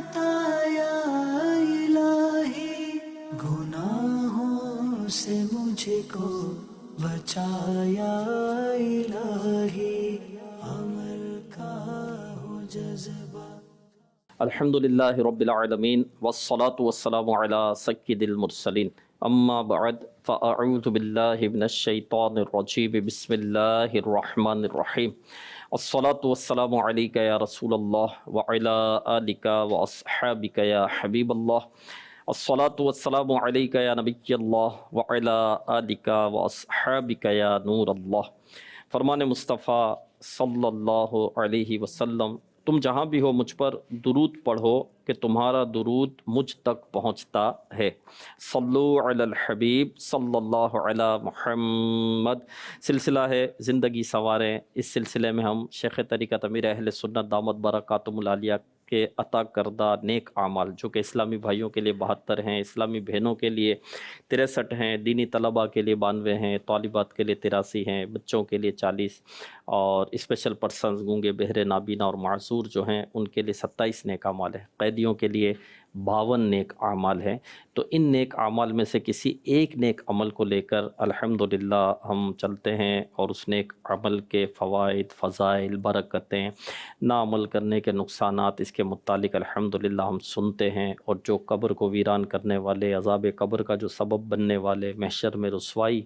عطا یا الہی، گناہوں سے مجھ کو بچا یا الہی، عمل کا ہو جذبہ۔ الحمدللہ رب العالمین والصلاة والسلام علی سید المرسلین، اما بعد فاعوذ باللہ من الشیطان الرجیم، بسم اللہ الرحمن الرحیم۔ الصلاة والسلام علیک یا رسول اللہ وعلی آلک واصحابک یا حبیب اللہ۔ الصلاة والسلام علیک یا نبی اللہ وعلی آلک واصحابک یا نور اللہ۔ فرمان مصطفیٰ صلی اللہ علیہ وسلم، تم جہاں بھی ہو مجھ پر درود پڑھو کہ تمہارا درود مجھ تک پہنچتا ہے۔ صلو علی الحبیب صلی اللہ علی محمد۔ سلسلہ ہے زندگی سنواریں۔ اس سلسلے میں ہم شیخ طریقت امیر اہل سنت دامت برکاتہم العالیہ کے عطا کردہ نیک اعمال، جو کہ اسلامی بھائیوں کے لیے 72 ہیں، اسلامی بہنوں کے لیے 63 ہیں، دینی طلباء کے لیے 92 ہیں، طالبات کے لیے 83 ہیں، بچوں کے لیے 40 اور اسپیشل پرسنز گونگے بہرے نابینا اور معذور جو ہیں ان کے لیے 27 نیک اعمال ہیں، قیدیوں کے لیے 52 نیک اعمال ہیں۔ تو ان نیک اعمال میں سے کسی ایک نیک عمل کو لے کر الحمدللہ ہم چلتے ہیں، اور اس نیک عمل کے فوائد، فضائل، برکتیں، نہ عمل کرنے کے نقصانات، اس کے متعلق الحمدللہ ہم سنتے ہیں، اور جو قبر کو ویران کرنے والے، عذاب قبر کا جو سبب بننے والے، محشر میں رسوائی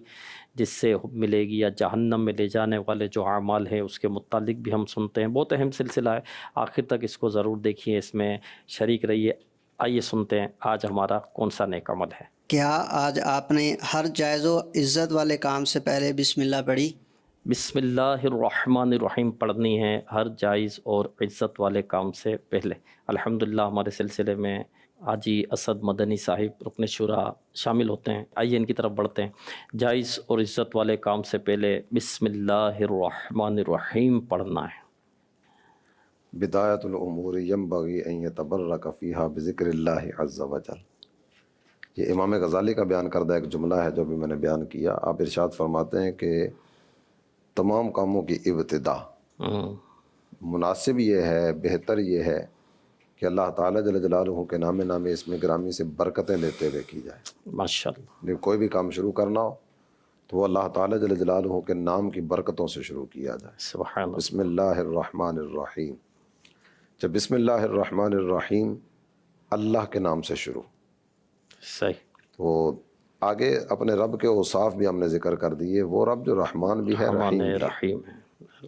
جس سے ملے گی یا جہنم میں لے جانے والے جو اعمال ہیں اس کے متعلق بھی ہم سنتے ہیں۔ بہت اہم سلسلہ ہے، آخر تک اس کو ضرور دیکھیے، اس میں شریک رہیے۔ آئیے سنتے ہیں آج ہمارا کون سا نیک عمل ہے۔ کیا آج آپ نے ہر جائز و عزت والے کام سے پہلے بسم اللہ پڑھی؟ بسم اللہ الرحمن الرحیم پڑھنی ہے ہر جائز اور عزت والے کام سے پہلے۔ الحمدللہ ہمارے سلسلے میں حاجی اسد مدنی صاحب رکن شورا شامل ہوتے ہیں۔ آئیے ان کی طرف بڑھتے ہیں۔ جائز اور عزت والے کام سے پہلے بسم اللہ الرحمن الرحیم پڑھنا ہے۔ بدایت الامور ینبغی ان یتبرک فیہا بذکر اللہ عز وجل۔ یہ امام غزالی کا بیان کردہ ایک جملہ ہے جو بھی میں نے بیان کیا۔ آپ ارشاد فرماتے ہیں کہ تمام کاموں کی ابتدا مناسب یہ ہے، بہتر یہ ہے کہ اللہ تعالیٰ جل جلالہ کے نام اسم گرامی سے برکتیں لیتے ہوئے کی جائے۔ ماشاءاللہ۔ لیکن کوئی بھی کام شروع کرنا ہو تو وہ اللہ تعالیٰ جل جلالہ کے نام کی برکتوں سے شروع کیا جائے۔ سبحان اللہ۔ بسم اللہ الرحمن الرحیم۔ جب بسم اللہ الرحمن الرحیم اللہ کے نام سے شروع، صحیح۔ تو آگے اپنے رب کے اوصاف بھی ہم نے ذکر کر دیے۔ وہ رب جو رحمان بھی ہے، رحمان رحیم بھی ہے۔ رحیم ہے۔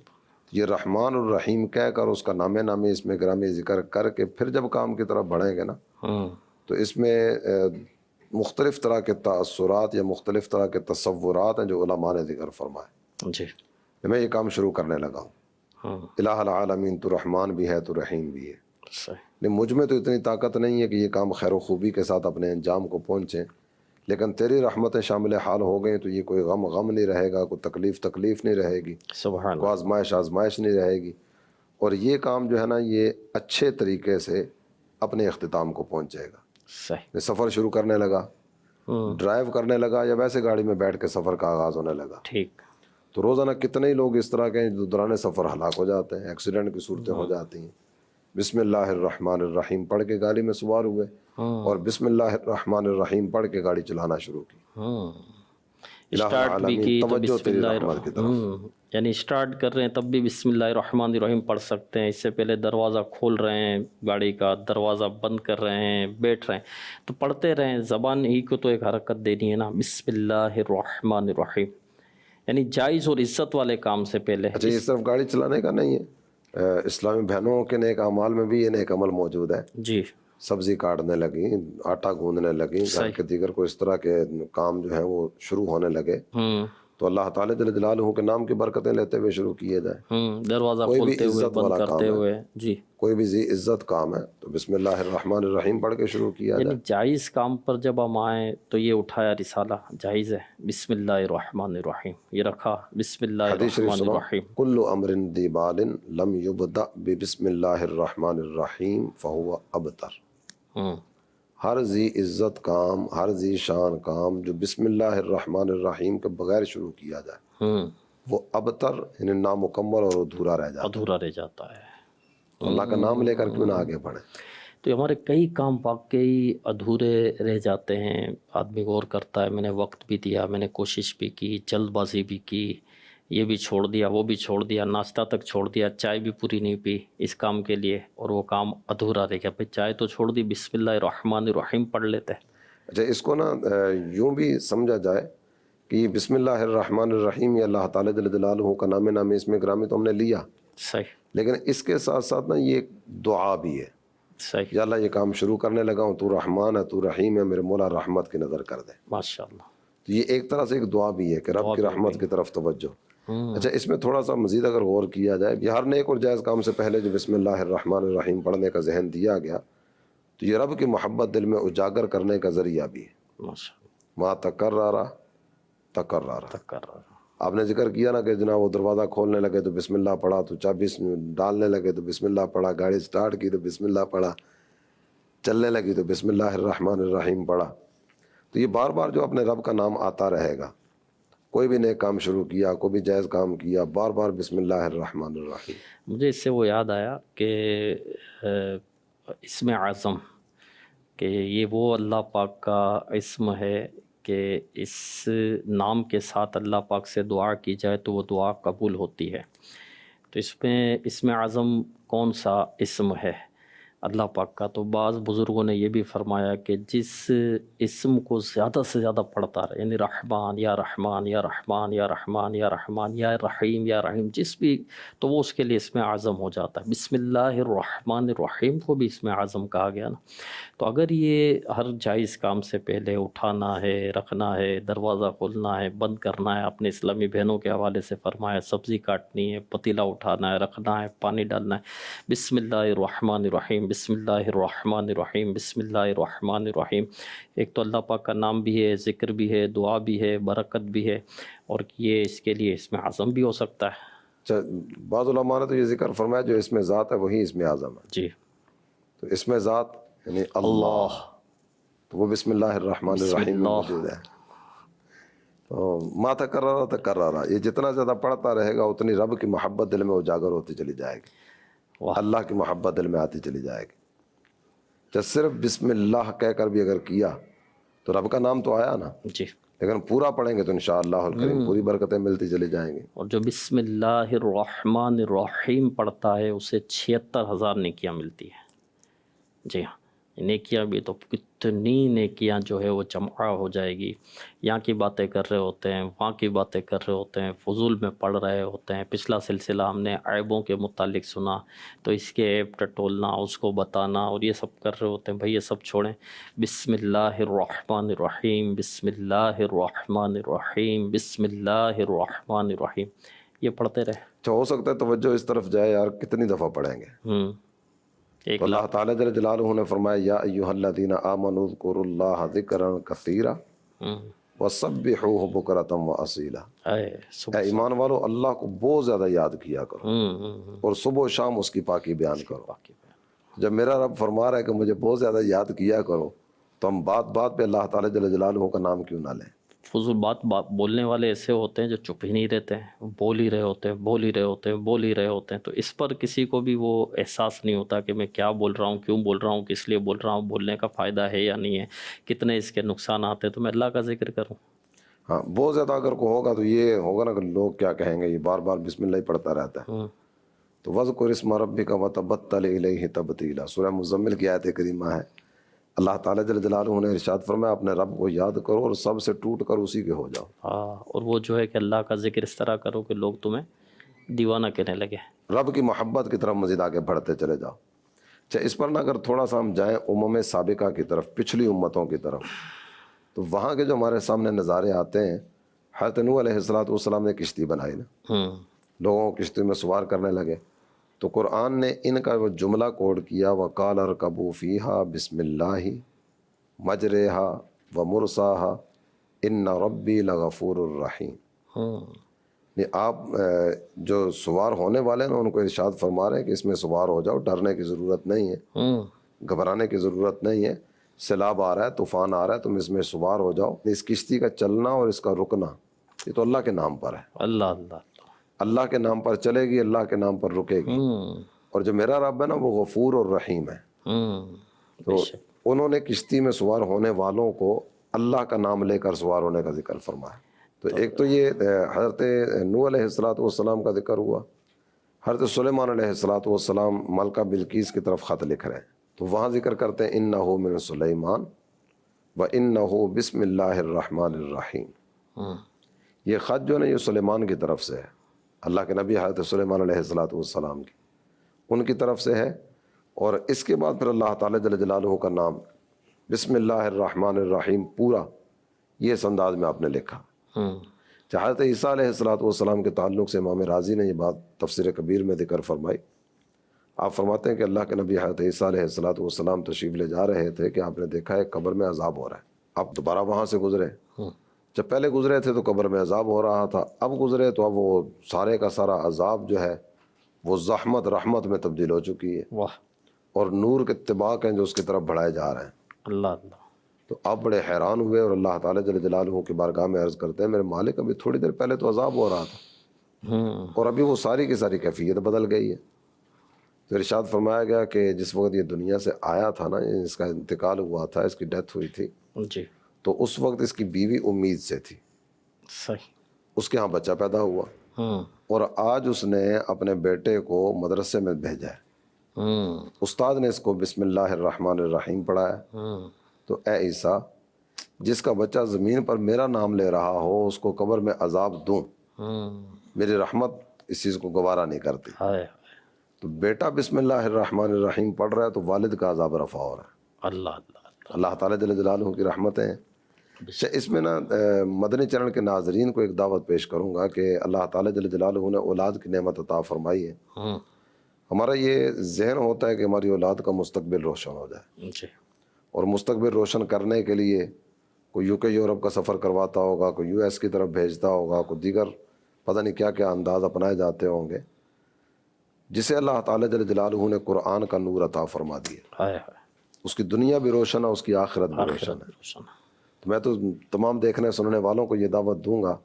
یہ رحمان الرحیم کہہ کر اس کا نام اسم گرامی ذکر کر کے پھر جب کام کی طرف بڑھیں گے نا، تو اس میں مختلف طرح کے تاثرات یا مختلف طرح کے تصورات ہیں جو علماء نے ذکر فرمائے۔ جی۔ میں یہ کام شروع کرنے لگا ہوں، الہ العالمین تو رحمان بھی ہے تو رحیم بھی ہے، صحیح۔ لیکن مجھ میں تو اتنی طاقت نہیں ہے کہ یہ کام خیر و خوبی کے ساتھ اپنے انجام کو پہنچیں، لیکن تیری رحمتیں شامل حال ہو گئیں تو یہ کوئی غم نہیں رہے گا، کوئی تکلیف نہیں رہے گی، سبحان کوئی اللہ۔ آزمائش نہیں رہے گی، اور یہ کام جو ہے نا یہ اچھے طریقے سے اپنے اختتام کو پہنچ جائے گا۔ صحیح۔ میں سفر شروع کرنے لگا، ڈرائیو کرنے لگا یا ویسے گاڑی میں بیٹھ کے سفر کا آغاز ہونے لگا، ٹھیک۔ تو روزانہ کتنے ہی لوگ اس طرح کے جو دوران سفر ہلاک ہو جاتے ہیں، ایکسیڈنٹ کی صورتیں ہو جاتی ہیں۔ بسم اللہ الرحمن الرحیم پڑھ کے گاڑی میں سوار ہوئے اور بسم اللہ الرحمن الرحیم پڑھ کے گاڑی چلانا شروع کی۔ اسٹارٹ بھی کی تو توجہ بسم تیری اللہ رحمت کی طرف۔ یعنی اسٹارٹ کر رہے ہیں تب بھی بسم اللہ الرحمن الرحیم پڑھ سکتے ہیں، اس سے پہلے دروازہ کھول رہے ہیں گاڑی کا، دروازہ بند کر رہے ہیں، بیٹھ رہے ہیں، تو پڑھتے رہیں۔ زبان ہی کو تو ایک حرکت دینی ہے نا، بسم اللہ الرحمن الرحیم، یعنی جائز اور عزت والے کام سے پہلے۔ اچھا، یہ صرف گاڑی چلانے کا نہیں ہے، اسلامی بہنوں کے نیک اعمال میں بھی یہ نیک عمل موجود ہے۔ جی۔ سبزی کاٹنے لگی، آٹا گوندنے لگی، گھر کے دیگر کو اس طرح کے کام جو ہیں وہ شروع ہونے لگے، تو اللہ تعالیٰ جل جلالہ کے نام کی برکتیں لیتے ہوئے شروع کیے جائیں۔ دروازہ کوئی بھی کھولتے ہوئے، عزت بند والا کرتے کام ہوئے۔ ہے، جی۔ کوئی بھی ذی عزت کام ہے تو بسم اللہ الرحمن الرحیم پڑھ کے شروع کیا یعنی جائے۔ جائز کام پر جب ہم آئیں تو یہ اٹھایا رسالہ جائز ہے، بسم اللہ الرحمن الرحیم، یہ رکھا بسم اللہ حدیث شریف الرحمن سنو، الرحیم۔ کل امر ذی بال لم یبدأ بسم اللہ الرحمن الرحیم فہو ابتر۔ ہر ذی عزت کام، ہر ذی شان کام جو بسم اللہ الرحمن الرحیم کے بغیر شروع کیا جائے وہ ابتر، یعنی نامکمل اور ادھورا رہ جاتا ہے۔ ادھورا رہ جاتا ہے۔ اللہ کا نام لے کر کیوں نہ آگے بڑھیں۔ تو تو ہمارے کئی کام واقعی ادھورے رہ جاتے ہیں. آدمی غور کرتا ہے، میں نے وقت بھی دیا، میں نے کوشش بھی کی، جلد بازی بھی کی، یہ بھی چھوڑ دیا، وہ بھی چھوڑ دیا، ناشتہ تک چھوڑ دیا، چائے بھی پوری نہیں پی اس کام کے لیے، اور وہ کام ادھورا رہ گیا. بھائی چائے تو چھوڑ دی، بسم اللہ الرحمن الرحیم پڑھ لیتے. اچھا، اس کو نا یوں بھی سمجھا جائے کہ بسم اللہ الرحمن الرحیم یہ اللہ تعالیٰ جل جلالہ کا نام نام اس میں گرامی تو ہم نے لیا، صحیح لیکن اس کے ساتھ ساتھ نا یہ ایک دعا بھی ہے. صحیح، یا اللہ یہ کام شروع کرنے لگا ہوں، تو رحمان ہے، تو رحیم ہے، میرے مولا رحمت کی نظر کر دے. ماشاء اللہ. تو یہ ایک طرح سے ایک دعا بھی ہے کہ رب کی رحمت کی طرف توجہ. اچھا، اس میں تھوڑا سا مزید اگر غور کیا جائے، یہ ہر نیک اور جائز کام سے پہلے جو بسم اللہ الرحمن الرحیم پڑھنے کا ذہن دیا گیا، تو یہ رب کی محبت دل میں اجاگر کرنے کا ذریعہ بھی ہے. ماشاء ما تکرر تکرر. اللہ. آپ نے ذکر کیا نا کہ جناب وہ دروازہ کھولنے لگے تو بسم اللہ پڑھا، تو چابی ڈالنے لگے تو بسم اللہ پڑھا، گاڑی سٹارٹ کی تو بسم اللہ پڑھا، چلنے لگی تو بسم اللہ الرحمن الرحیم پڑھا. تو یہ بار بار جو اپنے رب کا نام آتا رہے گا. کوئی بھی نیک کام شروع کیا، کوئی بھی جائز کام کیا، بار بار بسم اللہ الرحمن الرحیم. مجھے اس سے وہ یاد آیا کہ اسم اعظم، کہ یہ وہ اللہ پاک کا اسم ہے کہ اس نام کے ساتھ اللہ پاک سے دعا کی جائے تو وہ دعا قبول ہوتی ہے. تو اس میں اسم اعظم کون سا اسم ہے اللہ پاک کا؟ تو بعض بزرگوں نے یہ بھی فرمایا کہ جس اسم کو زیادہ سے زیادہ پڑھتا رہے، یعنی رحمان یا رحمان یا رحمان یا رحمان یا رحمان یا رحیم یا رحیم، جس بھی، تو وہ اس کے لیے اسم اعظم ہو جاتا ہے. بسم اللہ الرحمن الرحیم کو بھی اسم اعظم کہا گیا نا. تو اگر یہ ہر جائز کام سے پہلے اٹھانا ہے، رکھنا ہے، دروازہ کھولنا ہے، بند کرنا ہے، اپنے اسلامی بہنوں کے حوالے سے فرمایا، سبزی کاٹنی ہے، پتیلا اٹھانا ہے، رکھنا ہے، پانی ڈالنا ہے، بسم اللہ الرحمن الرحیم، بسم اللہ الرحمن الرحیم، بسم اللہ الرحمن الرحیم. ایک تو اللہ پاک کا نام بھی ہے، ذکر بھی ہے، دعا بھی ہے، برکت بھی ہے، اور یہ اس کے لیے اسم اعظم بھی ہو سکتا ہے. اچھا، بعض علماء نے تو یہ ذکر فرمایا جو اس میں ذات ہے وہی اسم اعظم ہے. جی. تو اس میں ذات یعنی اللہ، تو وہ بسم اللہ الرحمن الرحیم میں موجود ہے. تو ما تکرر تکرر، یہ جتنا زیادہ پڑھتا رہے گا اتنی رب کی محبت دل میں اجاگر ہوتی چلی جائے گی، اللہ کی محبت دل میں آتی چلی جائے گی. جب صرف بسم اللہ کہہ کر بھی اگر کیا تو رب کا نام تو آیا نا، جی. لیکن پورا پڑھیں گے تو انشاءاللہ الکریم پوری برکتیں ملتی چلی جائیں گی. اور جو بسم اللہ الرحمن الرحیم پڑھتا ہے اسے 76,000 نیکیاں ملتی ہیں. جی ہاں، نیکیاں بھی تو کتنی نیکیاں جو ہے وہ جمع ہو جائے گی. یہاں کی باتیں کر رہے ہوتے ہیں، وہاں کی باتیں کر رہے ہوتے ہیں، فضول میں پڑھ رہے ہوتے ہیں. پچھلا سلسلہ ہم نے عیبوں کے متعلق سنا، تو اس کے عیب ٹٹولنا، اس کو بتانا، اور یہ سب کر رہے ہوتے ہیں. بھائی یہ سب چھوڑیں، بسم اللہ الرحمن الرحیم، بسم اللہ الرحمن الرحیم، بسم اللہ الرحمن الرحیم، یہ پڑھتے رہے. تو ہو سکتا ہے توجہ اس طرف جائے، یار کتنی دفعہ پڑھیں گے. ایک تو اللہ تعالیٰ جل جلالہ نے فرمایا یا ایھا الذین آمنوا اذکروا اللہ ذکرا کثیرا وسبحوہ بکرۃ واصیلا. اے ایمان والو، اللہ کو بہت زیادہ یاد کیا کرو اور صبح و شام اس کی پاکی بیان کرو. جب میرا رب فرما رہا ہے کہ مجھے بہت زیادہ یاد کیا کرو، تو ہم بات بات پہ اللہ تعالیٰ جل جلالہ کا نام کیوں نہ لیں؟ فضول بات بولنے والے ایسے ہوتے ہیں جو چپ ہی نہیں رہتے ہیں، بول ہی رہے ہوتے ہیں، بول ہی رہے ہوتے ہیں، بول ہی رہے ہوتے ہیں. تو اس پر کسی کو بھی وہ احساس نہیں ہوتا کہ میں کیا بول رہا ہوں، کیوں بول رہا ہوں، کس لیے بول رہا ہوں، بولنے کا فائدہ ہے یا نہیں ہے، کتنے اس کے نقصانات ہیں. تو میں اللہ کا ذکر کروں. ہاں، بہت زیادہ اگر کو ہوگا تو یہ ہوگا نا کہ لوگ کیا کہیں گے، یہ بار بار بسم اللہ ہی پڑھتا رہتا ہے. تو وذکر اسم ربک وتبتل الیہ تبتیلا، سورہ مزمل کی آیت کریمہ ہے. اللہ تعالیٰ جل جلالہ نے ارشاد فرمایا اپنے رب کو یاد کرو اور سب سے ٹوٹ کر اسی کے ہو جاؤ. اور وہ جو ہے کہ اللہ کا ذکر اس طرح کرو کہ لوگ تمہیں دیوانہ کہنے لگے. رب کی محبت کی طرف مزید آگے بڑھتے چلے جاؤ. اچھا، اس پر نہ اگر تھوڑا سا ہم جائیں امم سابقہ کی طرف، پچھلی امتوں کی طرف، تو وہاں کے جو ہمارے سامنے نظارے آتے ہیں، حضرت نوح علیہ السلام نے کشتی بنائی نا، لوگوں کو کشتی میں سوار کرنے لگے. تو قرآن نے ان کا وہ جملہ کوڈ کیا وَقَالَ ارْكَبُوا فِيهَا بِسْمِ اللَّهِ مَجْرَاهَا وَمُرْسَاهَا إِنَّ رَبِّي لَغَفُورٌ رَحِيمٌ. آپ جو سوار ہونے والے ہیں ان کو ارشاد فرما رہے ہیں کہ اس میں سوار ہو جاؤ، ڈرنے کی ضرورت نہیں ہے، گھبرانے کی ضرورت نہیں ہے. سیلاب آ رہا ہے، طوفان آ رہا ہے، تم اس میں سوار ہو جاؤ. اس کشتی کا چلنا اور اس کا رکنا یہ تو اللہ کے نام پر ہے. اللہ کے نام پر چلے گی، اللہ کے نام پر رکے گی. اور جو میرا رب ہے نا وہ غفور اور رحیم ہے. تو انہوں نے کشتی میں سوار ہونے والوں کو اللہ کا نام لے کر سوار ہونے کا ذکر فرمایا. تو ایک تو یہ حضرت نوح علیہ السلام کا ذکر ہوا. حضرت سلیمان علیہ السلام ملکہ بلقیس کی طرف خط لکھ رہے ہیں تو وہاں ذکر کرتے ہیں انہ من سلیمان و انہ بسم اللہ الرحمن الرحیم. یہ خط جو ہے نا یہ سلیمان کی طرف سے ہے، اللہ کے نبی حضرت سلیمان علیہ السلام کی ان کی طرف سے ہے. اور اس کے بعد پھر اللہ تعالیٰ جل جلالہ کا نام بسم اللہ الرحمن الرحیم پورا یہ اس انداز میں آپ نے لکھا. حضرت عیسیٰ علیہ السلام کے تعلق سے امام رازی نے یہ بات تفسیر کبیر میں ذکر فرمائی. آپ فرماتے ہیں کہ اللہ کے نبی حضرت عیسیٰ علیہ السلام تشریف لے جا رہے تھے کہ آپ نے دیکھا ہے قبر میں عذاب ہو رہا ہے. آپ دوبارہ وہاں سے گزرے، جب پہلے گزرے تھے تو قبر میں عذاب ہو رہا تھا، اب گزرے تو اب وہ سارے کا سارا عذاب جو ہے وہ زحمت رحمت میں تبدیل ہو چکی ہے. واہ اور نور کے طباق ہیں جو اس کی طرف بڑھائے جا رہے ہیں. اللہ اللہ. تو آپ بڑے حیران ہوئے اور اللہ تعالیٰ جل جلالہ کی بارگاہ میں عرض کرتے ہیں میرے مالک ابھی تھوڑی دیر پہلے تو عذاب ہو رہا تھا اور ابھی وہ ساری کی ساری کیفیت بدل گئی ہے. تو ارشاد فرمایا گیا کہ جس وقت یہ دنیا سے آیا تھا نا، اس کا انتقال ہوا تھا، اس کی ڈیتھ ہوئی تھی، جی تو اس وقت اس کی بیوی امید سے تھی، صحیح. اس کے ہاں بچہ پیدا ہوا اور آج اس نے اپنے بیٹے کو مدرسے میں بھیجا ہے. استاد نے اس کو بسم اللہ الرحمن الرحیم پڑھایا. تو اے عیسیٰ جس کا بچہ زمین پر میرا نام لے رہا ہو اس کو قبر میں عذاب دوں، میری رحمت اس چیز کو گوارا نہیں کرتی. تو بیٹا بسم اللہ الرحمن الرحیم پڑھ رہا ہے تو والد کا عذاب رفع ہو رہا ہے. اللہ اللہ. اللہ تعالیٰ جل جلالہ کی رحمتیں ہیں. اس میں نا مدنی چینل کے ناظرین کو ایک دعوت پیش کروں گا کہ اللہ تعالیٰ جل جلالہ نے اولاد کی نعمت عطا فرمائی ہے. ہمارا یہ ذہن ہوتا ہے کہ ہماری اولاد کا مستقبل روشن ہو جائے، اور مستقبل روشن کرنے کے لیے کوئی UK یورپ کا سفر کرواتا ہوگا، کوئی US کی طرف بھیجتا ہوگا، کوئی دیگر پتہ نہیں کیا کیا انداز اپنائے جاتے ہوں گے، جسے اللہ تعالیٰ جل جلالہ نے قرآن کا نور عطا فرما دیا. اس کی دنیا بھی روشن ہے، اس کی آخرت بھی روشن ہے. تو میں تو تمام دیکھنے سننے والوں کو یہ دعوت دوں گا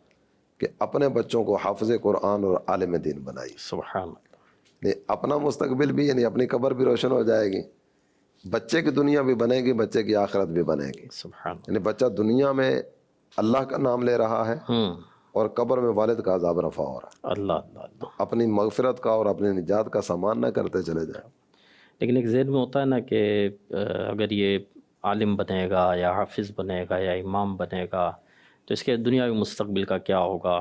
کہ اپنے بچوں کو حافظ قرآن اور عالم دین بنائیے. سبحان اللہ. اپنا مستقبل بھی یعنی اپنی قبر بھی روشن ہو جائے گی، بچے کی دنیا بھی بنے گی، بچے کی آخرت بھی بنے گی. سبحان یعنی بچہ دنیا میں اللہ کا نام لے رہا ہے اور قبر میں والد کا عذاب رفع ہو رہا ہے. اللہ اللہ. اپنی مغفرت کا اور اپنی نجات کا سامان نہ کرتے چلے جائیں. لیکن ایک ذہن میں ہوتا ہے نا کہ اگر یہ عالم بنے گا یا حافظ بنے گا یا امام بنے گا تو اس کے دنیاوی مستقبل کا کیا ہوگا؟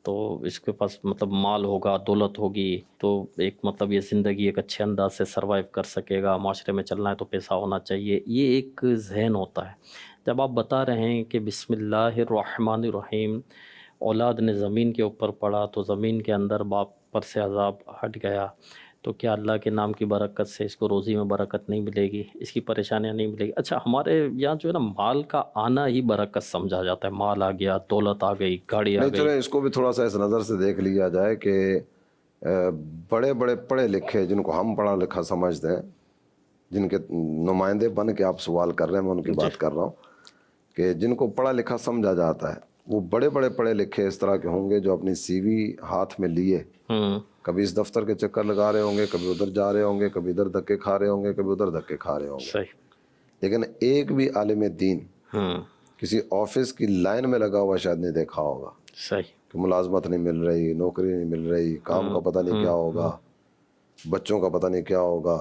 تو اس کے پاس مطلب مال ہوگا، دولت ہوگی، تو ایک مطلب یہ زندگی ایک اچھے انداز سے سروائیو کر سکے گا، معاشرے میں چلنا ہے تو پیسہ ہونا چاہیے، یہ ایک ذہن ہوتا ہے. جب آپ بتا رہے ہیں کہ بسم اللہ الرحمن الرحیم اولاد نے زمین کے اوپر پڑھا تو زمین کے اندر باپ پر سے عذاب ہٹ گیا، تو کیا اللہ کے نام کی برکت سے اس کو روزی میں برکت نہیں ملے گی، اس کی پریشانیاں نہیں ملے گی؟ اچھا ہمارے یہاں جو ہے نا مال کا آنا ہی برکت سمجھا جاتا ہے، مال آ گیا، دولت آ گئی، گاڑی آ نہیں گئی. چلے اس کو بھی تھوڑا سا اس نظر سے دیکھ لیا جائے کہ بڑے بڑے پڑھے لکھے جن کو ہم پڑھا لکھا سمجھتے ہیں، جن کے نمائندے بن کے آپ سوال کر رہے ہیں، میں ان کی بات کر رہا ہوں کہ جن کو پڑھا لکھا سمجھا جاتا ہے وہ بڑے بڑے پڑھے لکھے اس طرح کے ہوں گے جو اپنی CV ہاتھ میں لیے کبھی اس دفتر کے چکر لگا رہے ہوں گے، کبھی ادھر جا رہے ہوں گے، کبھی ادھر دھکے کھا رہے ہوں گے، کبھی ادھر دھکے کھا رہے ہوں گے. صحیح. لیکن ایک بھی عالم دین کسی آفس کی لائن میں لگا ہوا شاید نہیں دیکھا ہوگا صحیح. کہ ملازمت نہیں مل رہی، نوکری نہیں مل رہی، کام کا پتہ نہیں کیا ہوگا، بچوں کا پتہ نہیں کیا ہوگا.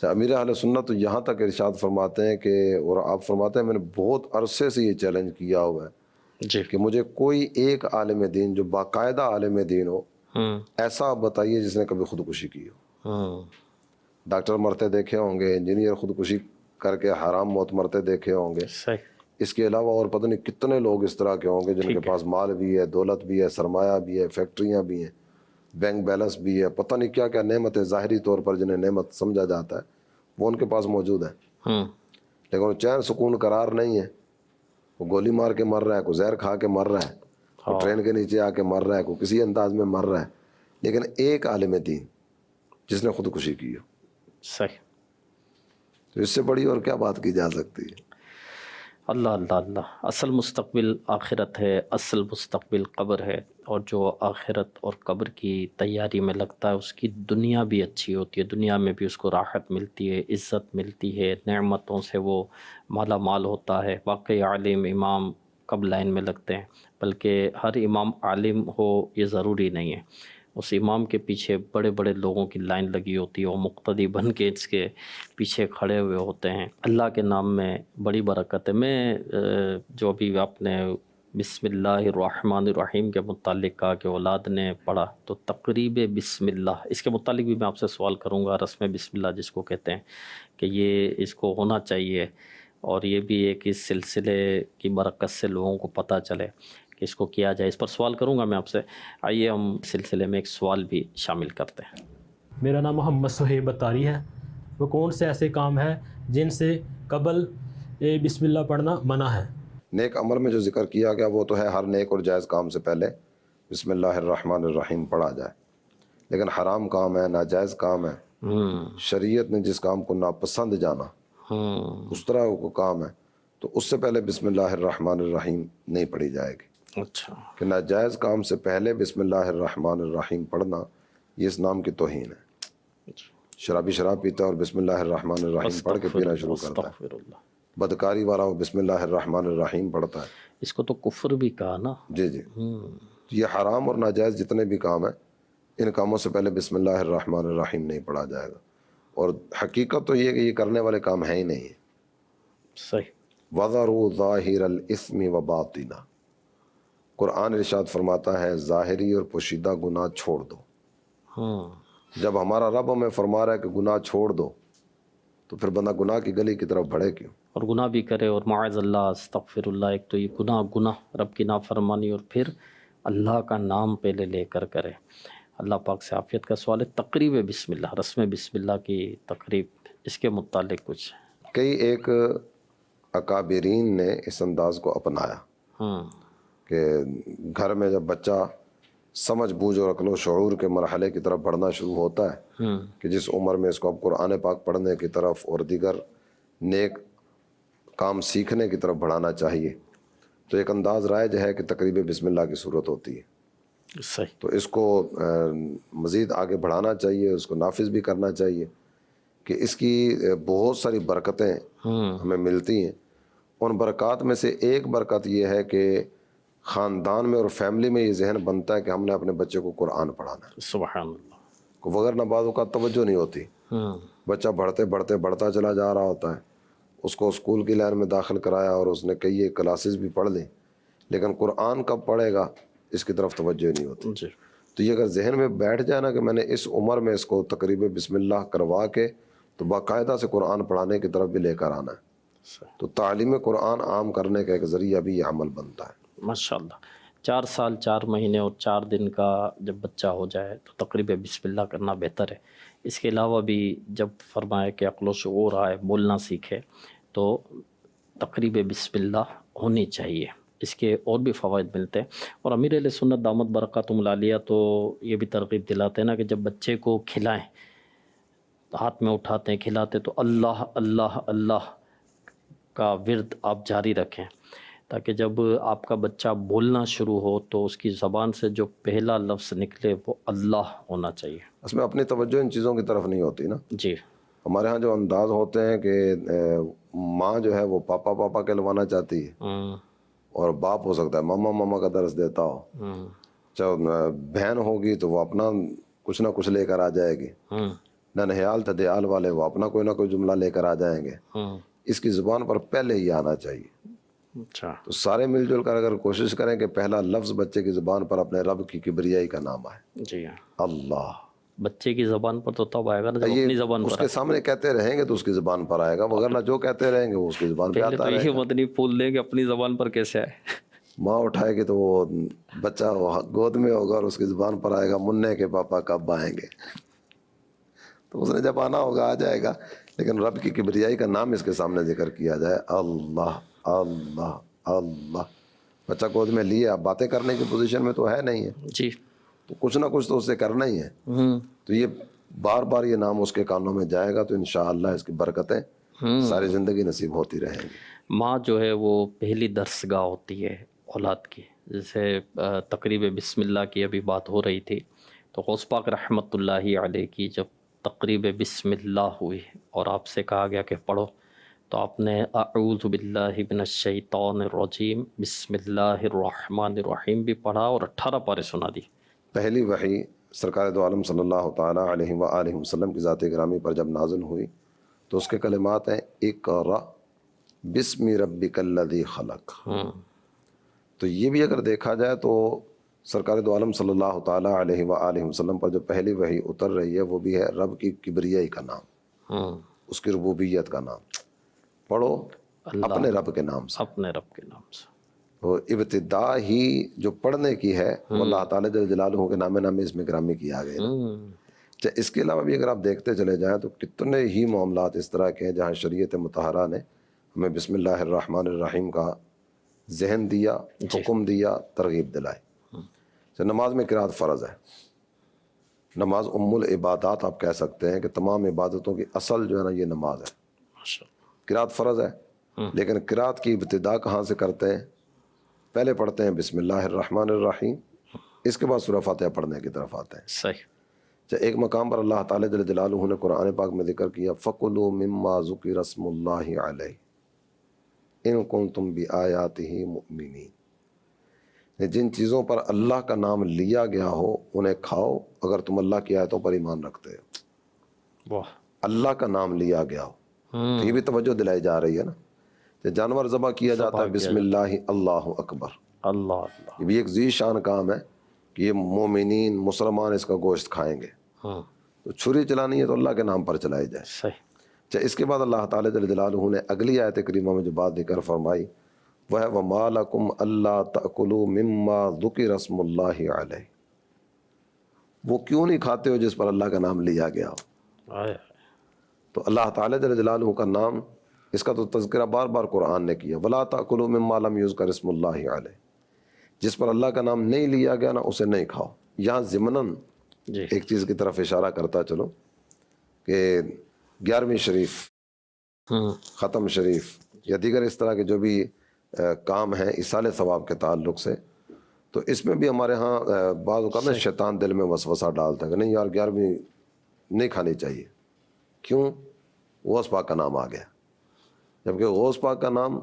امیر اہل سنت تو یہاں تک ارشاد فرماتے ہیں کہ، اور آپ فرماتے ہیں میں نے بہت عرصے سے یہ چیلنج کیا ہوا ہے جی کہ مجھے کوئی ایک عالم دین جو باقاعدہ عالم دین ہو ایسا آپ بتائیے جس نے کبھی خودکشی کی ہو. ڈاکٹر مرتے دیکھے ہوں گے، انجینئر خودکشی کر کے حرام موت مرتے دیکھے ہوں گے، صحیح. اس کے علاوہ اور پتہ نہیں کتنے لوگ اس طرح کے ہوں گے جن کے پاس مال بھی ہے، دولت بھی ہے، سرمایہ بھی ہے، فیکٹریاں بھی ہیں، بینک بیلنس بھی ہے، پتہ نہیں کیا کیا نعمتیں ظاہری طور پر جنہیں نعمت سمجھا جاتا ہے وہ ان کے پاس موجود ہیں، لیکن وہ چین سکون قرار نہیں ہے. وہ گولی مار کے مر رہا ہے، کوئی زہر کھا کے مر رہا ہے، کوئی ٹرین کے نیچے آ کے مر رہا ہے، کوئی کسی انداز میں مر رہا ہے، لیکن ایک عالم دین جس نے خودکشی کی ہو. صحیح. تو اس سے بڑی اور کیا بات کی جا سکتی ہے؟ اللہ اللہ اللہ، اصل مستقبل آخرت ہے، اصل مستقبل قبر ہے، اور جو آخرت اور قبر کی تیاری میں لگتا ہے اس کی دنیا بھی اچھی ہوتی ہے، دنیا میں بھی اس کو راحت ملتی ہے، عزت ملتی ہے، نعمتوں سے وہ مالا مال ہوتا ہے۔ واقعی عالم امام کب لائن میں لگتے ہیں، بلکہ ہر امام عالم ہو یہ ضروری نہیں ہے، اس امام کے پیچھے بڑے بڑے لوگوں کی لائن لگی ہوتی ہے، وہ مقتدی بن کے اس کے پیچھے کھڑے ہوئے ہوتے ہیں۔ اللہ کے نام میں بڑی برکت ہے۔ میں جو بھی آپ نے بسم اللہ الرحمن الرحیم کے متعلق کہا کہ اولاد نے پڑھا، تو تقریب بسم اللہ اس کے متعلق بھی میں آپ سے سوال کروں گا، رسم بسم اللہ جس کو کہتے ہیں، کہ یہ اس کو ہونا چاہیے، اور یہ بھی ایک اس سلسلے کی برکت سے لوگوں کو پتہ چلے کہ اس کو کیا جائے۔ اس پر سوال کروں گا میں آپ سے، آئیے ہم سلسلے میں ایک سوال بھی شامل کرتے ہیں۔ میرا نام محمد سہیب اتاری ہے۔ وہ کون سے ایسے کام ہیں جن سے قبل بسم اللہ پڑھنا منع ہے؟ نیک عمل میں جو ذکر کیا گیا وہ تو ہے ہر نیک اور جائز کام سے پہلے بسم اللہ الرحمن الرحیم پڑھا جائے، لیکن حرام کام ہے، ناجائز کام ہے، شریعت نے جس کام کو ناپسند جانا اس طرح کو کام ہے تو اس سے پہلے بسم اللہ الرحمن الرحیم نہیں پڑھی جائے گی۔ اچھا، کہ ناجائز کام سے پہلے بسم اللہ الرحمن الرحیم پڑھنا یہ اس نام کی توہین ہے۔ شرابی شراب پیتا ہے اور بسم اللہ الرحمن الرحیم پڑھ کے پینا شروع کرتا ہے، استغفر اللہ، بدکاری والا وہ بسم اللہ الرحمن الرحیم پڑھتا ہے۔ اس کو تو کفر بھی کہا نا۔ جی جی، یہ حرام اور ناجائز جتنے بھی کام ہیں ان کاموں سے پہلے بسم اللہ الرحمن الرحیم نہیں پڑھا جائے گا، اور حقیقت تو یہ کہ یہ کرنے والے کام ہیں ہی نہیں ہیں۔ صحیح، وَذَرُوا ظَاهِرَ الْإِثْمِ وَبَاطِنَهُ، قرآن ارشاد فرماتا ہے ظاہری اور پوشیدہ گناہ چھوڑ دو۔ جب ہمارا رب ہمیں فرما رہا ہے کہ گناہ چھوڑ دو تو پھر بندہ گناہ کی گلی کی طرف بڑھے کیوں؟ اور گناہ بھی کرے، اور معاذ اللہ استغفر اللہ، ایک تو یہ گناہ رب کی نافرمانی، اور پھر اللہ کا نام پہلے لے کر کرے۔ اللہ پاک سے عافیت کا سوال ہے۔ تقریب بسم اللہ، رسم بسم اللہ کی تقریب، اس کے متعلق کچھ؟ کئی ایک اکابرین نے اس انداز کو اپنایا کہ گھر میں جب بچہ سمجھ بوجھ اور عقل و شعور کے مرحلے کی طرف بڑھنا شروع ہوتا ہے کہ جس عمر میں اس کو اب قرآن پاک پڑھنے کی طرف اور دیگر نیک کام سیکھنے کی طرف بڑھانا چاہیے، تو ایک انداز رائج ہے کہ تقریب بسم اللہ کی صورت ہوتی ہے۔ صحیح، تو اس کو مزید آگے بڑھانا چاہیے، اس کو نافذ بھی کرنا چاہیے کہ اس کی بہت ساری برکتیں ہمیں ملتی ہیں۔ ان برکات میں سے ایک برکت یہ ہے کہ خاندان میں اور فیملی میں یہ ذہن بنتا ہے کہ ہم نے اپنے بچے کو قرآن پڑھانا ہے، سبحان اللہ۔ وغیرہ بعض اوقات توجہ نہیں ہوتی، بچہ بڑھتا چلا جا رہا ہوتا ہے، اس کو اسکول کی لائن میں داخل کرایا اور اس نے کئی ایک کلاسز بھی پڑھ لیں، لیکن قرآن کب پڑھے گا اس کی طرف توجہ نہیں ہوتی۔ جی، تو یہ اگر ذہن میں بیٹھ جائے نا کہ میں نے اس عمر میں اس کو تقریب بسم اللہ کروا کے تو باقاعدہ سے قرآن پڑھانے کی طرف بھی لے کر آنا ہے، تو تعلیم قرآن عام کرنے کا ایک ذریعہ بھی یہ عمل بنتا ہے۔ ماشاء اللہ۔ 4 سال 4 مہینے اور 4 دن کا جب بچہ ہو جائے تو تقریب بسم اللہ کرنا بہتر ہے۔ اس کے علاوہ بھی جب فرمایا کہ عقل و شعور آئے، بولنا سیکھے، تو تقریب بسم اللہ ہونی چاہیے، اس کے اور بھی فوائد ملتے ہیں۔ اور امیر اہل سنت دامت برکاتہم العالیہ تو یہ بھی ترغیب دلاتے ہیں نا کہ جب بچے کو کھلائیں، ہاتھ میں اٹھاتے ہیں کھلاتے تو اللہ اللہ اللہ کا ورد آپ جاری رکھیں، تاکہ جب آپ کا بچہ بولنا شروع ہو تو اس کی زبان سے جو پہلا لفظ نکلے وہ اللہ ہونا چاہیے۔ اس میں اپنی توجہ ان چیزوں کی طرف نہیں ہوتی نا۔ جی، ہمارے ہاں جو انداز ہوتے ہیں کہ ماں جو ہے وہ پاپا پاپا کہلوانا چاہتی ہے اور باپ ہو سکتا ہے ماما ماما کا درس دیتا ہو، چاہے بہن ہوگی تو وہ اپنا کچھ نہ کچھ لے کر آ جائے گی، ننہیال تھا دیال والے وہ اپنا کوئی نہ کوئی جملہ لے کر آ جائیں گے۔ اس کی زبان پر پہلے ہی آنا چاہیے۔ اچھا، تو سارے مل جل کر اگر کوشش کریں کہ پہلا لفظ بچے کی زبان پر اپنے رب کی کبریائی کا نام آئے، جی ہاں، اللہ، بچے کی زبان پر تو تب آئے گا نا جب یہ اپنی زبان اس پر کے سامنے کہتے رہیں گے تو اس کی زبان پر آئے گا، وغیرہ جو کہتے رہیں گے وہ اس کی زبان پہ پہلے آتا تو رہے یہ گا۔ مدنی پھول دیں کہ اپنی زبان پر کیسے آئے۔ ماں اٹھائے گی تو وہ بچہ گود میں ہوگا اور اس کی زبان پر آئے گا منع کے پاپا کب آئیں گے، تو اس نے جب آنا ہوگا آ جائے گا، لیکن رب کی کبریائی کا نام اس کے سامنے ذکر کیا جائے، اللہ اللہ اللہ۔ بچہ گود میں لیے، اب باتیں کرنے کی پوزیشن میں تو ہے نہیں ہے، جی، تو کچھ نہ کچھ تو اسے کرنا ہی ہے، تو یہ بار بار یہ نام اس کے کانوں میں جائے گا تو انشاءاللہ اس کی برکتیں ساری زندگی نصیب ہوتی رہیں گی. ماں جو ہے وہ پہلی درسگاہ ہوتی ہے اولاد کی. جیسے تقریب بسم اللہ کی ابھی بات ہو رہی تھی، تو غوث پاک رحمۃ اللہ علیہ کی جب تقریب بسم اللہ ہوئی اور آپ سے کہا گیا کہ پڑھو، تو آپ نے اعوذ باللہ من الشیطان الرجیم بسم اللہ الرحمن الرحیم بھی پڑھا اور 18 پارے سنا دی. پہلی وحی سرکار دو عالم صلی اللہ تعالیٰ علیہ وآلہ وسلم کی ذات گرامی پر جب نازل ہوئی تو اس کے کلمات ہیں اقرأ بسم ربک الذی خلق. تو یہ بھی اگر دیکھا جائے تو سرکار دو عالم صلی اللہ تعالیٰ علیہ وآلہ وسلم پر جو پہلی وحی اتر رہی ہے وہ بھی ہے رب کی کبریائی کا نام، اس کی ربوبیت کا نام. پڑھو اپنے رب کے نام سے. اپنے رب کے نام سے. تو ابتدا ہی جو پڑھنے کی ہے وہ اللہ تعالیٰ جل جلالہ کے نام اس میں گرامی کیا گیا. اس کے علاوہ بھی اگر آپ دیکھتے چلے جائیں تو کتنے ہی معاملات اس طرح کے ہیں جہاں شریعت مطہرہ نے ہمیں بسم اللہ الرحمن الرحیم کا ذہن دیا، حکم دیا، ترغیب دلائی. نماز میں قرات فرض ہے. نماز ام العبادات آپ کہہ سکتے ہیں کہ تمام عبادتوں کی اصل جو ہے نا یہ نماز ہے. قرات فرض ہے، لیکن قرات کی ابتدا کہاں سے کرتے ہیں؟ پہلے پڑھتے ہیں بسم اللہ الرحمن الرحیم، اس کے بعد سورہ فاتحہ پڑھنے کی طرف آتے ہیں. صحیح. ایک مقام پر اللہ تعالیٰ جل جلالہ نے قرآن پاک میں ذکر کیا فَكُلُوا مِمَّا ذُكِرَ اسْمُ اللَّهِ عَلَيْهِ إِن كُنتُم بِآيَاتِهِ مُؤْمِنِينَ. جن چیزوں پر اللہ کا نام لیا گیا ہو انہیں کھاؤ اگر تم اللہ کی آیتوں پر ایمان رکھتے ہو. اللہ کا نام لیا گیا ہو تو یہ بھی توجہ دلائی جا رہی ہے نا. جانور ذبح کیا جاتا ہے بسم اللہ اللہ اکبر. یہ بھی ایک ذی شان کام ہے کہ یہ مومنین مسلمان اس کا گوشت کھائیں گے. تو چھری چلانی ہے تو اللہ کے نام پر چلائی جائے. صحیح. اس کے بعد اللہ تعالیٰ جل جلالہ نے اگلی آیت کریمہ میں جو بات ذکر فرمائی وہ ہے وَمَا لَكُمْ أَلَّا تَأْكُلُوا مِمَّا ذُكِرَ اسْمُ اللَّهِ عَلَيْهِ. وہ کیوں نہیں کھاتے ہو جس پر اللہ کا نام لیا گیا ہو؟ تو اللہ تعالیٰ جل جلالہ کا نام، اس کا تو تذکرہ بار بار قرآن نے کیا وَلَا تَأْكُلُوا مِمَّا لَمْ يُذْكَرِ اسْمُ اللَّهِ عَلَيْهِ. جس پر اللہ کا نام نہیں لیا گیا نا اسے نہیں کھاؤ. یہاں ضمناً ایک چیز کی طرف اشارہ کرتا چلو کہ 11ویں شریف، ختم شریف یا دیگر اس طرح کے جو بھی کام ہیں ایصال ثواب کے تعلق سے، تو اس میں بھی ہمارے ہاں بعض اوقات شیطان دل میں وسوسہ ڈالتا ہے کہ نہیں یار 11ویں نہیں کھانی چاہیے. کیوں؟ غوث پاک کا نام آ گیا. جبکہ غوث پاک کا نام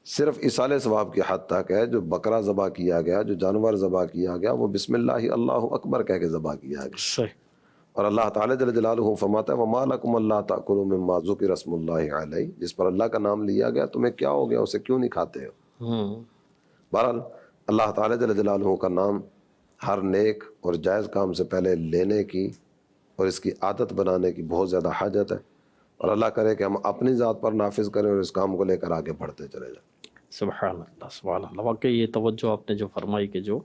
صرف ایصال ثواب کی حد تک ہے. جو بکرا ذبح کیا گیا، جو جانور ذبح کیا گیا، وہ بسم اللہ اللہ اکبر کہہ کے ذبح کیا گیا. اور اللہ تعالیٰ جل جلالہ فرماتا ہے وَمَا لَكُمْ أَلَّا تَأْكُلُوا مِمَّا ذُكِرَ اسْمُ اللَّهِ عَلَيْهِ. جس پر اللہ کا نام لیا گیا تمہیں کیا ہو گیا، اسے کیوں نہیں کھاتے ہو؟ بہرحال اللہ تعالیٰ جل جلالہ کا نام ہر نیک اور جائز کام سے پہلے لینے کی اور اس کی عادت بنانے کی بہت زیادہ حاجت ہے. اور اللہ کرے کہ ہم اپنی ذات پر نافذ کریں اور اس کام کو لے کر آگے بڑھتے چلے جائیں. سبحان اللہ سبحان اللہ. واقعی یہ توجہ آپ نے جو فرمائی کہ جو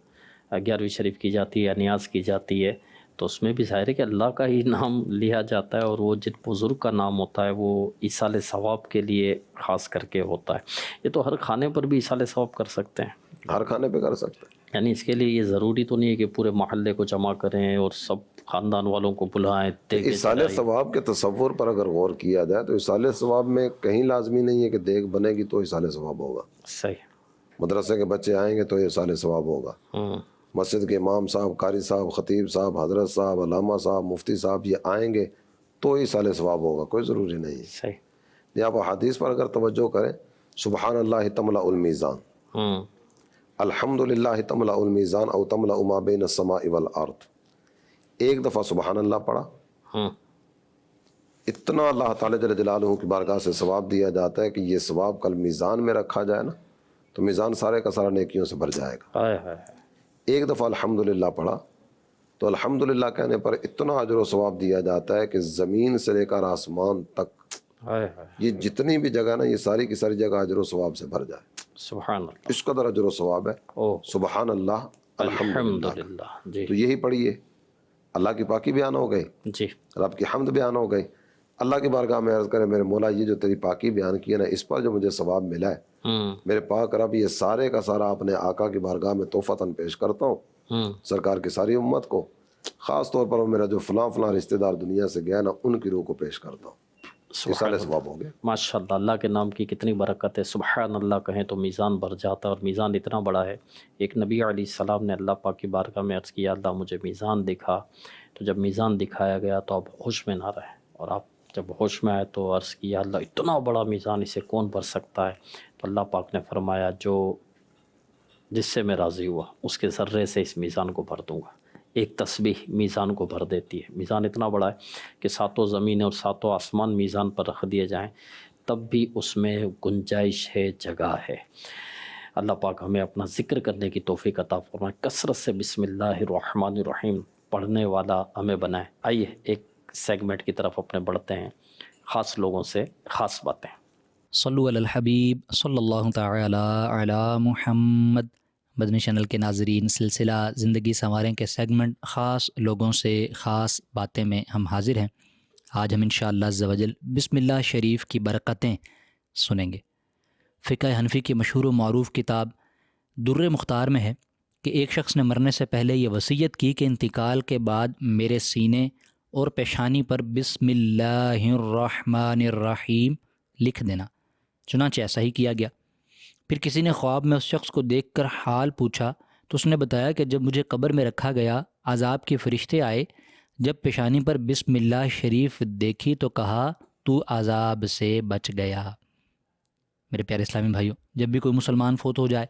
11ویں شریف کی جاتی ہے، نیاز کی جاتی ہے، تو اس میں بھی ظاہر ہے کہ اللہ کا ہی نام لیا جاتا ہے، اور وہ جن بزرگ کا نام ہوتا ہے وہ ایصال ثواب کے لیے خاص کر کے ہوتا ہے. یہ تو ہر کھانے پر بھی ایصال ثواب کر سکتے ہیں، ہر کھانے پہ کر سکتے ہیں. یعنی اس کے لیے یہ ضروری تو نہیں ہے کہ پورے محلے کو جمع کریں اور سب خاندان والوں کو بلائیں. ایصال ثواب کے تصور پر اگر غور کیا جائے تو ایصال ثواب میں کہیں لازمی نہیں ہے کہ دیگ بنے گی تو ایصال ثواب ہوگا. صحیح. مدرسے کے بچے آئیں گے تو ایصال ثواب ہوگا. مسجد کے امام صاحب، قاری صاحب، خطیب صاحب، حضرت صاحب، علامہ صاحب، مفتی صاحب یہ آئیں گے تو ایصال ثواب ہوگا، کوئی ضروری نہیں ہے. صحیح. یہ آپ حدیث پر اگر توجہ کریں سبحان اللہ تملأ المیزان، الحمدللہ تملأ المیزان او تملأ ما بین السماء والارض. ایک دفعہ سبحان اللہ پڑھا، اتنا اللہ تعالیٰ جل جلالہ کی بارگاہ سے ثواب دیا جاتا ہے کہ یہ ثواب کل میزان میں رکھا جائے نا تو میزان سارے کا سارا نیکیوں سے بھر جائے گا. ایک دفعہ الحمدللہ پڑھا تو الحمدللہ کہنے پر اتنا اجر و ثواب دیا جاتا ہے کہ زمین سے لے کر آسمان تک یہ جتنی بھی جگہ نا یہ ساری کی ساری جگہ اجر و ثواب سے بھر جائے. سبحان اللہ. اس قدر اجر و ثواب ہے. سبحان اللہ الحمدللہ. تو یہی پڑھیے، اللہ کی پاکی بیان ہو گئی، جی رب کی حمد بیان ہو گئی. اللہ کی بارگاہ میں عرض کرے میرے مولا یہ جو تیری پاکی بیان کی ہے نا اس پر جو مجھے ثواب ملا ہے میرے پاک رب یہ سارے کا سارا اپنے آقا کی بارگاہ میں تحفتاً پیش کرتا ہوں سرکار کی ساری امت کو. خاص طور پر میرا جو فلاں فلاں رشتہ دار دنیا سے گیا نا ان کی روح کو پیش کرتا ہوں. سارے ثواب ہوں گے۔ ماشاء اللہ، اللہ کے نام کی کتنی برکت ہے، سبحان اللہ کہیں تو میزان بھر جاتا ہے، اور میزان اتنا بڑا ہے۔ ایک نبی علیہ السلام نے اللہ پاک کی بارگاہ میں عرض کیا، اللہ مجھے میزان دکھا، تو جب میزان دکھایا گیا تو آپ ہوش میں نہ رہے، اور آپ جب ہوش میں آئے تو عرض کیا، اللہ اتنا بڑا میزان اسے کون بھر سکتا ہے؟ تو اللہ پاک نے فرمایا، جو جس سے میں راضی ہوا اس کے ذرے سے اس میزان کو بھر دوں گا۔ ایک تسبیح میزان کو بھر دیتی ہے۔ میزان اتنا بڑا ہے کہ ساتوں زمینیں اور ساتوں آسمان میزان پر رکھ دیے جائیں تب بھی اس میں گنجائش ہے، جگہ ہے۔ اللہ پاک ہمیں اپنا ذکر کرنے کی توفیق عطا فرمائے، کثرت سے بسم اللہ الرحمن الرحیم پڑھنے والا ہمیں بنائے۔ آئیے ایک سیگمنٹ کی طرف اپنے بڑھتے ہیں، خاص لوگوں سے خاص باتیں۔ صلو علی الحبیب صلی اللہ تعالی علی محمد۔ مدنی چینل کے ناظرین، سلسلہ زندگی سنواریں کے سیگمنٹ خاص لوگوں سے خاص باتیں میں ہم حاضر ہیں۔ آج ہم انشاءاللہ عز و جل بسم اللہ شریف کی برکتیں سنیں گے۔ فقہ حنفی کی مشہور و معروف کتاب در مختار میں ہے کہ ایک شخص نے مرنے سے پہلے یہ وصیت کی کہ انتقال کے بعد میرے سینے اور پیشانی پر بسم اللہ الرحمن الرحیم لکھ دینا۔ چنانچہ ایسا ہی کیا گیا۔ پھر کسی نے خواب میں اس شخص کو دیکھ کر حال پوچھا تو اس نے بتایا کہ جب مجھے قبر میں رکھا گیا، عذاب کے فرشتے آئے، جب پیشانی پر بسم اللہ شریف دیکھی تو کہا تو عذاب سے بچ گیا۔ میرے پیارے اسلامی بھائیوں، جب بھی کوئی مسلمان فوت ہو جائے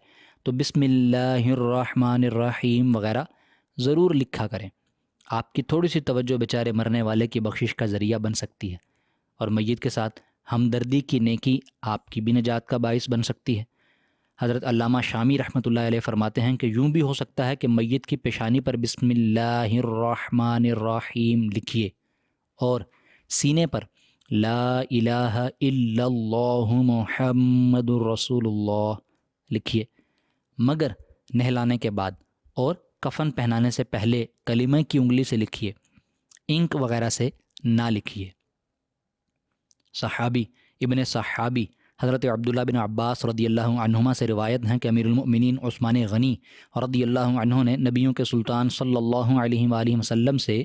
تو بسم اللہ الرحمن الرحیم وغیرہ ضرور لکھا کریں۔ آپ کی تھوڑی سی توجہ بیچارے مرنے والے کی بخشش کا ذریعہ بن سکتی ہے، اور میت کے ساتھ ہمدردی کی نیکی آپ کی بھی نجات کا باعث بن سکتی ہے۔ حضرت علامہ شامی رحمۃ اللہ علیہ فرماتے ہیں کہ یوں بھی ہو سکتا ہے کہ میت کی پیشانی پر بسم اللہ الرحمن الرحیم لکھیے اور سینے پر لا الہ الا اللہ محمد الرسول اللہ لکھیے، مگر نہلانے کے بعد اور کفن پہنانے سے پہلے کلمہ کی انگلی سے لکھیے، انک وغیرہ سے نہ لکھیے۔ صحابی ابن صحابی حضرت عبداللہ بن عباس رضی اللہ عنہما سے روایت ہیں کہ امیر المؤمنین عثمان غنی رضی اللہ عنہ نے نبیوں کے سلطان صلی اللہ علیہ وآلہ وسلم سے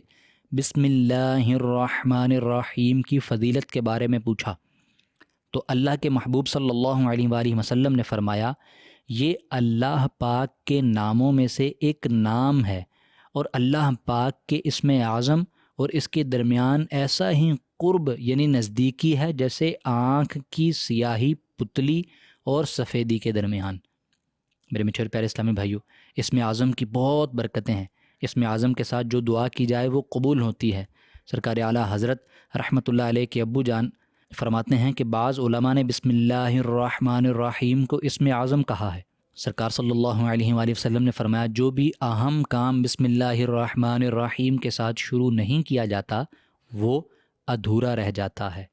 بسم اللہ الرحمن الرحیم کی فضیلت کے بارے میں پوچھا تو اللہ کے محبوب صلی اللہ علیہ وآلہ وسلم نے فرمایا، یہ اللہ پاک کے ناموں میں سے ایک نام ہے، اور اللہ پاک کے اسم اعظم اور اس کے درمیان ایسا ہی قرب یعنی نزدیکی ہے جیسے آنکھ کی سیاہی پتلی اور سفیدی کے درمیان۔ میرے میٹھے پیارے اسلامی بھائیوں، اسم اعظم کی بہت برکتیں ہیں۔ اسم اعظم کے ساتھ جو دعا کی جائے وہ قبول ہوتی ہے۔ سرکار اعلیٰ حضرت رحمۃ اللہ علیہ کے ابو جان فرماتے ہیں کہ بعض علماء نے بسم اللہ الرحمن الرحیم کو اسم اعظم کہا ہے۔ سرکار صلی اللہ علیہ وآلہ وسلم نے فرمایا، جو بھی اہم کام بسم اللہ الرحمن الرحیم کے ساتھ شروع نہیں کیا جاتا وہ ادھورا رہ جاتا ہے۔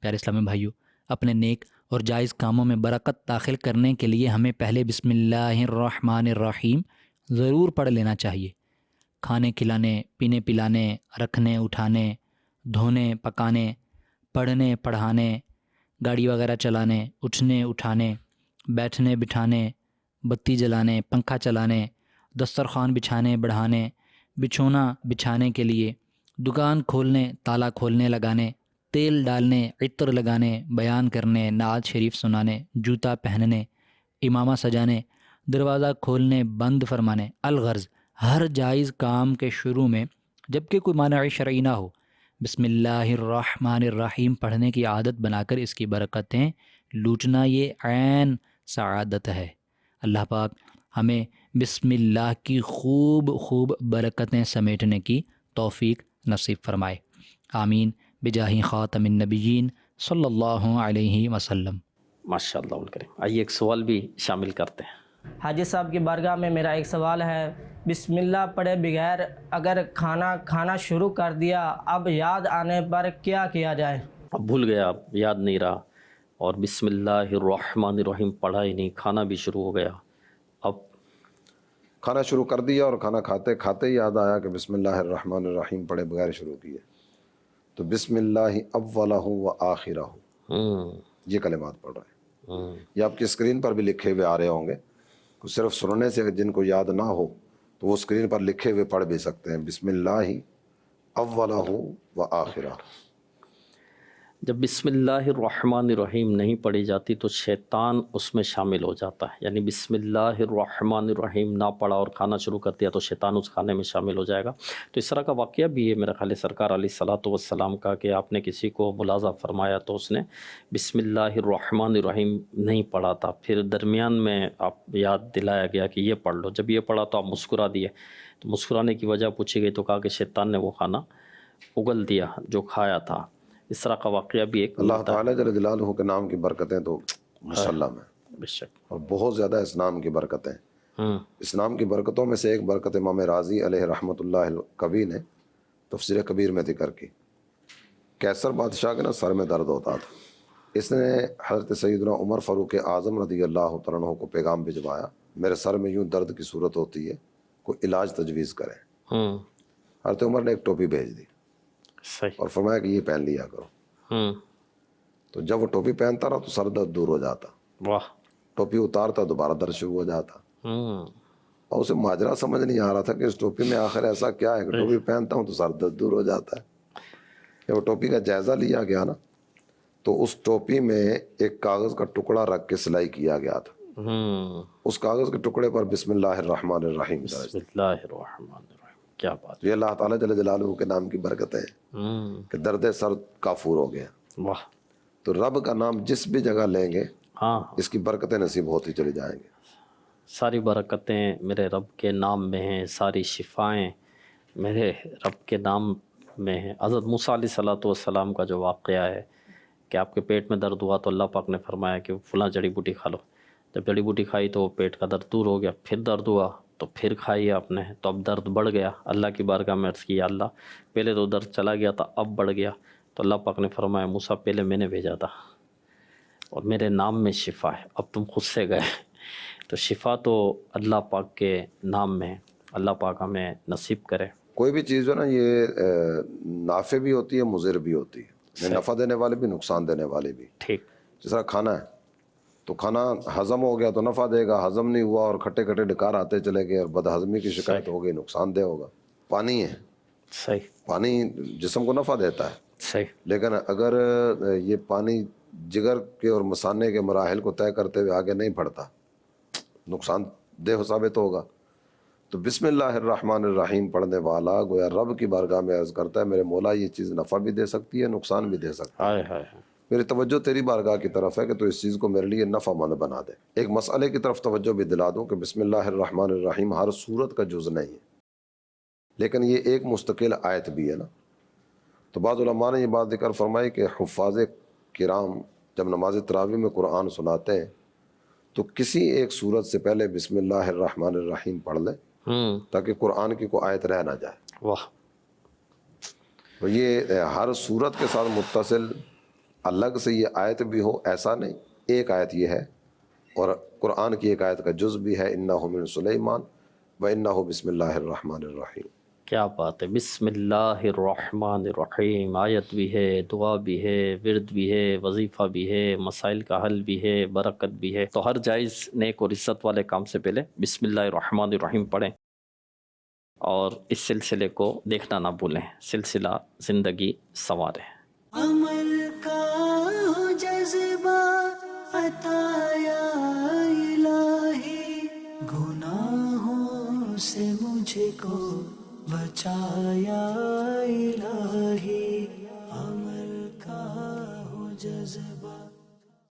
پیارے اسلامی بھائیوں، اپنے نیک اور جائز کاموں میں برکت داخل کرنے کے لیے ہمیں پہلے بسم اللہ الرحمن الرحیم ضرور پڑھ لینا چاہیے۔ کھانے کھلانے، پینے پلانے، رکھنے اٹھانے، دھونے پکانے، پڑھنے پڑھانے، گاڑی وغیرہ چلانے، اٹھنے اٹھانے، بیٹھنے بٹھانے، بتی جلانے، پنکھا چلانے، دسترخوان بچھانے بڑھانے، بچھونا بچھانے کے لیے، دکان کھولنے، تالا کھولنے لگانے، تیل ڈالنے، عطر لگانے، بیان کرنے، نعت شریف سنانے، جوتا پہننے، امامہ سجانے، دروازہ کھولنے بند فرمانے، الغرض ہر جائز کام کے شروع میں جب کہ کوئی مانع شرعی نہ ہو بسم اللہ الرحمن الرحیم پڑھنے کی عادت بنا کر اس کی برکتیں لوٹنا یہ عین سعادت ہے۔ اللہ پاک ہمیں بسم اللہ کی خوب خوب برکتیں سمیٹنے کی توفیق نصیب فرمائے، آمین بجاہ خاتم النبیین صلی اللہ علیہ وسلم۔ ماشاء اللہ الکریم۔ آئیے ایک سوال بھی شامل کرتے ہیں۔ حاجی صاحب کی بارگاہ میں میرا ایک سوال ہے، بسم اللہ پڑھے بغیر اگر کھانا شروع کر دیا، اب یاد آنے پر کیا کیا جائے؟ اب بھول گیا، یاد نہیں رہا، اور بسم اللہ الرحمن الرحیم پڑھا ہی نہیں، کھانا بھی شروع ہو گیا، اب کھانا شروع کر دیا اور کھانا کھاتے کھاتے ہی یاد آیا کہ بسم اللہ الرحمن الرحیم پڑھے بغیر شروع کیے، تو بسم اللہ اولہ و آخرہ یہ کلمات پڑھ رہے ہیں۔ یہ آپ کی اسکرین پر بھی لکھے ہوئے آ رہے ہوں گے، صرف سننے سے جن کو یاد نہ ہو تو وہ اسکرین پر لکھے ہوئے پڑھ بھی سکتے ہیں، بسم اللہ اولہ و آخرہ۔ جب بسم اللہ الرحمن الرحیم نہیں پڑھی جاتی تو شیطان اس میں شامل ہو جاتا ہے، یعنی بسم اللہ الرحمن الرحیم نہ پڑھا اور کھانا شروع کر دیا تو شیطان اس کھانے میں شامل ہو جائے گا۔ تو اس طرح کا واقعہ بھی ہے میرا خیال ہے سرکار علیہ الصلوۃ والسلام کا، کہ آپ نے کسی کو ملاحظہ فرمایا تو اس نے بسم اللہ الرحمن الرحیم نہیں پڑھا تھا، پھر درمیان میں آپ یاد دلایا گیا کہ یہ پڑھ لو، جب یہ پڑھا تو آپ مسکرا دیے، تو مسکرانے کی وجہ پوچھی گئی تو کہا کہ شیطان نے وہ کھانا اگل دیا جو کھایا تھا۔ اس طرح کا واقعہ بھی ایک اللہ تعالیٰ جل جلالہ کے نام کی برکتیں تو مسلم ہیں، بے شک۔ اور بہت زیادہ اس نام کی برکتیں۔ ہوں اس نام کی برکتوں میں سے ایک برکت امام راضی علیہ رحمۃ اللہ الکوی نے تفسیر کبیر میں ذکر کی۔ کیسر بادشاہ کے نا سر میں درد ہوتا تھا، اس نے حضرت سیدنا عمر فاروق اعظم رضی اللہ تعالیٰ عنہ کو پیغام بھجوایا، میرے سر میں یوں درد کی صورت ہوتی ہے، کوئی علاج تجویز کریں۔ ہوں حضرت عمر نے ایک ٹوپی بھیج دی صحیح۔ اور فرمایا کہ یہ پہن لیا کرو۔ ہوں تو جب وہ ٹوپی پہنتا رہا تو سر درد دور ہو جاتا، واہ۔ ٹوپی اتارتا دوبارہ درد شروع ہو جاتا، ہوں اور اسے ماجرا سمجھ نہیں آ رہا تھا کہ اس ٹوپی میں آخر ایسا کیا ہے کہ ٹوپی پہنتا ہوں تو سر درد دور ہو جاتا ہے۔ جب وہ ٹوپی کا جائزہ لیا گیا نا تو اس ٹوپی میں ایک کاغذ کا ٹکڑا رکھ کے سلائی کیا گیا تھا، اس کاغذ کے ٹکڑے پر بسم اللہ الرحمن الرحیم درج بسم اللہ الرحمن الرحیم، کیا بات۔ یہ اللہ تعالیٰ جل جلالہ کے نام کی برکتیں کہ درد سر کافور ہو گیا۔ واہ۔ تو رب کا نام جس بھی جگہ لیں گے ہاں، اس کی برکتیں نصیب ہوتی چلی جائیں گے۔ ساری برکتیں میرے رب کے نام میں ہیں، ساری شفائیں میرے رب کے نام میں ہیں۔ حضرت موسیٰ علیہ الصلوۃ والسلام کا جو واقعہ ہے کہ آپ کے پیٹ میں درد ہوا تو اللہ پاک نے فرمایا کہ فلاں جڑی بوٹی کھا لو، جب جڑی بوٹی کھائی تو پیٹ کا درد دور ہو گیا، پھر درد ہوا تو پھر کھائی آپ نے تو اب درد بڑھ گیا، اللہ کی بارگاہ میں عرض کیا اللہ پہلے تو درد چلا گیا تھا اب بڑھ گیا، تو اللہ پاک نے فرمایا موسیٰ پہلے میں نے بھیجا تھا اور میرے نام میں شفا ہے، اب تم خود سے گئے۔ تو شفا تو اللہ پاک کے نام میں ہے، اللہ پاک ہمیں نصیب کرے۔ کوئی بھی چیز جو نا یہ نافع بھی ہوتی ہے مضر بھی ہوتی ہے، نفع دینے والے بھی نقصان دینے والے بھی۔ ٹھیک۔ جس طرح کھانا ہے تو کھانا ہضم ہو گیا تو نفع دے گا، ہضم نہیں ہوا اور کھٹے کھٹے ڈکار آتے چلے گئے اور بد ہضمی کی شکایت ہو گئی، نقصان دہ ہوگا۔ پانی ہے، صحیح پانی جسم کو نفع دیتا ہے، صحیح۔ لیکن اگر یہ پانی جگر کے اور مثانے کے مراحل کو طے کرتے ہوئے آگے نہیں بڑھتا نقصان دہ ثابت ہوگا۔ تو بسم اللہ الرحمن الرحیم پڑھنے والا گویا رب کی بارگاہ میں عرض کرتا ہے میرے مولا یہ چیز نفع بھی دے سکتی ہے نقصان بھی دے سکتی ہے، ہائے ہائے۔ میری توجہ تیری بارگاہ کی طرف ہے کہ تو اس چیز کو میرے لیے نفع مند بنا دے۔ ایک مسئلے کی طرف توجہ بھی دلا دوں کہ بسم اللہ الرحمن الرحیم ہر صورت کا جز نہیں ہے، لیکن یہ ایک مستقل آیت بھی ہے نا۔ تو بعض علماء نے یہ بات ذکر فرمائی کہ حفاظ کرام جب نماز تراویح میں قرآن سناتے ہیں تو کسی ایک صورت سے پہلے بسم اللہ الرحمن الرحیم پڑھ لیں تاکہ قرآن کی کوئی آیت رہ نہ جائے۔ واہ۔ تو یہ ہر صورت کے ساتھ متصل الگ سے یہ آیت بھی ہو ایسا نہیں، ایک آیت یہ ہے اور قرآن کی ایک آیت کا جز بھی ہے انہ من سلیمان و انہ بسم اللہ الرحمن الرحیم۔ کیا بات ہے، بسم اللہ الرحمن الرحیم، آیت بھی ہے، دعا بھی ہے، ورد بھی ہے، وظیفہ بھی ہے، مسائل کا حل بھی ہے، برکت بھی ہے۔ تو ہر جائز نیک اور عزت والے کام سے پہلے بسم اللہ الرحمن الرحیم پڑھیں اور اس سلسلے کو دیکھنا نہ بھولیں، سلسلہ زندگی سنوارے۔ عمل کا جذبہ عطا یا الہی، گناہوں سے مجھ کو بچایا الہی،